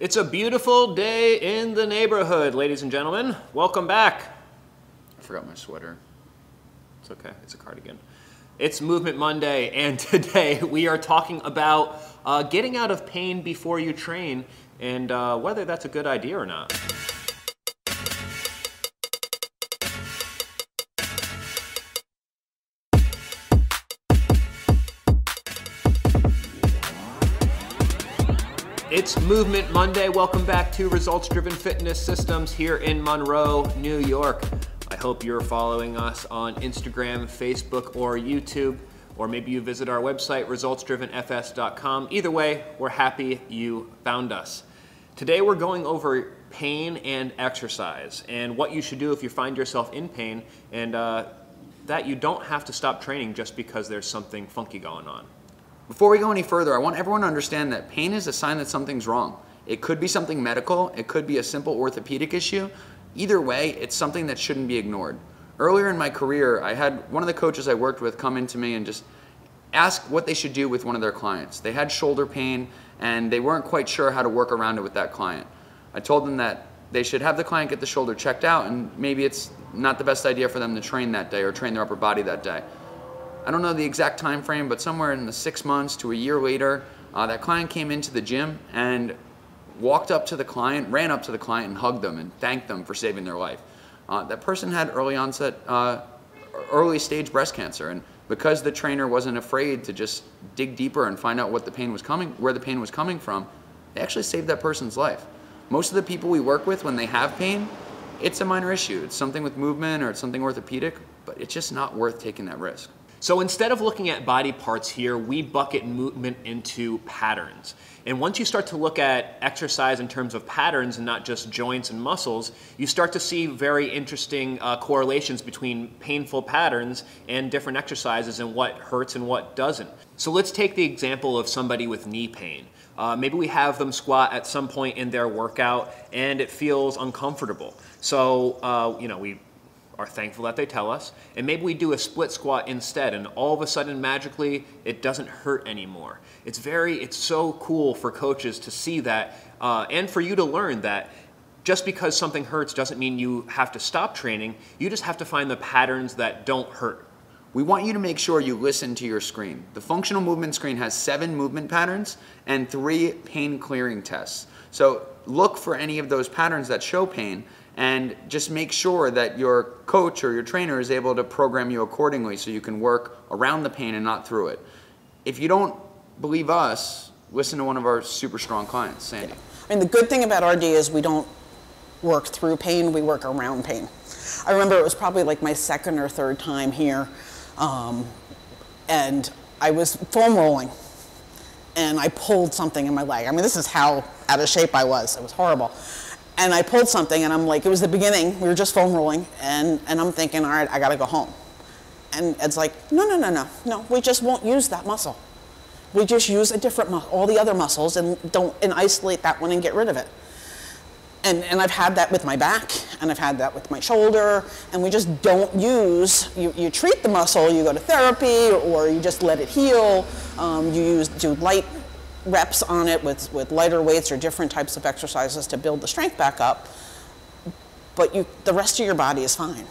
It's a beautiful day in the neighborhood, ladies and gentlemen. Welcome back. I forgot my sweater. It's okay, it's a cardigan. It's Movement Monday, and today we are talking about getting out of pain before you train and whether that's a good idea or not. It's Movement Monday. Welcome back to Results Driven Fitness Systems here in Monroe, New York. I hope you're following us on Instagram, Facebook, or YouTube, or maybe you visit our website, resultsdrivenfs.com. Either way, we're happy you found us. Today we're going over pain and exercise and what you should do if you find yourself in pain, and that you don't have to stop training just because there's something funky going on. Before we go any further, I want everyone to understand that pain is a sign that something's wrong. It could be something medical, it could be a simple orthopedic issue. Either way, it's something that shouldn't be ignored. Earlier in my career, I had one of the coaches I worked with come into me and just ask what they should do with one of their clients. They had shoulder pain and they weren't quite sure how to work around it with that client. I told them that they should have the client get the shoulder checked out, and maybe it's not the best idea for them to train that day or train their upper body that day. I don't know the exact time frame, but somewhere in the 6 months to a year later, that client came into the gym and walked up to the client, ran up to the client and hugged them and thanked them for saving their life. That person had early stage breast cancer, and because the trainer wasn't afraid to just dig deeper and find out where the pain was coming from, they actually saved that person's life. Most of the people we work with, when they have pain, it's a minor issue. It's something with movement or it's something orthopedic, but it's just not worth taking that risk. So instead of looking at body parts here, we bucket movement into patterns. And once you start to look at exercise in terms of patterns and not just joints and muscles, you start to see very interesting correlations between painful patterns and different exercises and what hurts and what doesn't. So let's take the example of somebody with knee pain. Maybe we have them squat at some point in their workout and it feels uncomfortable. So, we are thankful that they tell us, and maybe we do a split squat instead, and all of a sudden magically it doesn't hurt anymore. It's so cool for coaches to see that, and for you to learn that just because something hurts doesn't mean you have to stop training. You just have to find the patterns that don't hurt. We want you to make sure you listen to your screen. The functional movement screen has 7 movement patterns and 3 pain clearing tests. So look for any of those patterns that show pain, and just make sure that your coach or your trainer is able to program you accordingly so you can work around the pain and not through it. If you don't believe us, listen to one of our super strong clients, Sandy. I mean, the good thing about RD is we don't work through pain, we work around pain. I remember it was probably like my 2nd or 3rd time here, and I was foam rolling, and I pulled something in my leg. I mean, this is how out of shape I was. It was horrible. And I pulled something, and I'm like, it was the beginning, we were just foam rolling, and I'm thinking, all right, I gotta go home. And Ed's like, no, we just won't use that muscle. We just use a different muscle, all the other muscles, and isolate that one and get rid of it. And I've had that with my back, and I've had that with my shoulder, and we just don't use, you treat the muscle, you go to therapy, or you just let it heal, do light reps on it with lighter weights or different types of exercises to build the strength back up, but the rest of your body is fine.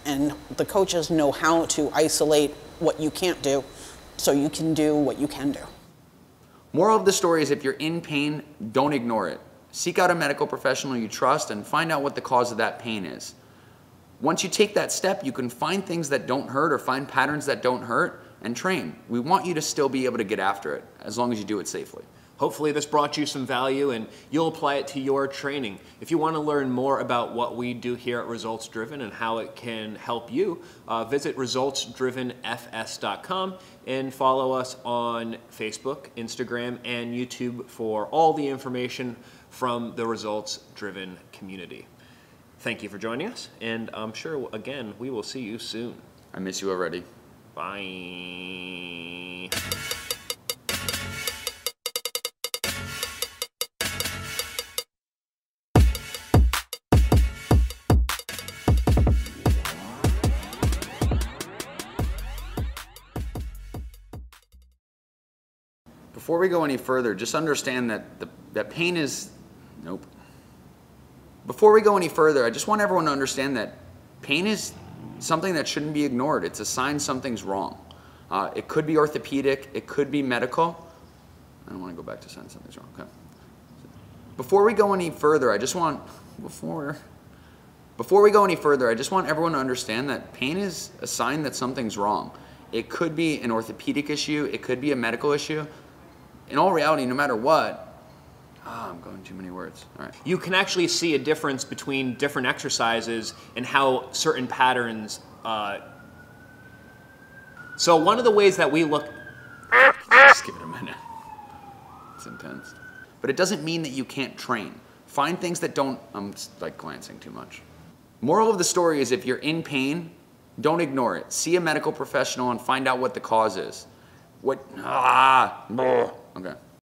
And the coaches know how to isolate what you can't do so you can do what you can do. Moral of the story is, if you're in pain, don't ignore it. Seek out a medical professional you trust and find out what the cause of that pain is. Once you take that step, you can find things that don't hurt or find patterns that don't hurt and train. We want you to still be able to get after it, as long as you do it safely. Hopefully this brought you some value and you'll apply it to your training. If you want to learn more about what we do here at Results Driven and how it can help you, visit resultsdrivenfs.com and follow us on Facebook, Instagram, and YouTube for all the information from the Results Driven community. Thank you for joining us, and I'm sure, again, we will see you soon. I miss you already. Bye. Before we go any further, just understand that that pain is Nope. Before we go any further, I just want everyone to understand that pain is something that shouldn't be ignored. It's a sign something's wrong. It could be orthopedic, it could be medical. I don't want to go back to saying something's wrong. Okay. Before we go any further, I just want everyone to understand that pain is a sign that something's wrong. It could be an orthopedic issue, it could be a medical issue. In all reality, no matter what, I'm going too many words. All right. You can actually see a difference between different exercises and how certain patterns. So one of the ways that we look. Just give it a minute. It's intense. But it doesn't mean that you can't train. Find things that don't. I'm like glancing too much. Moral of the story is if you're in pain, don't ignore it. See a medical professional and find out what the cause is. Okay.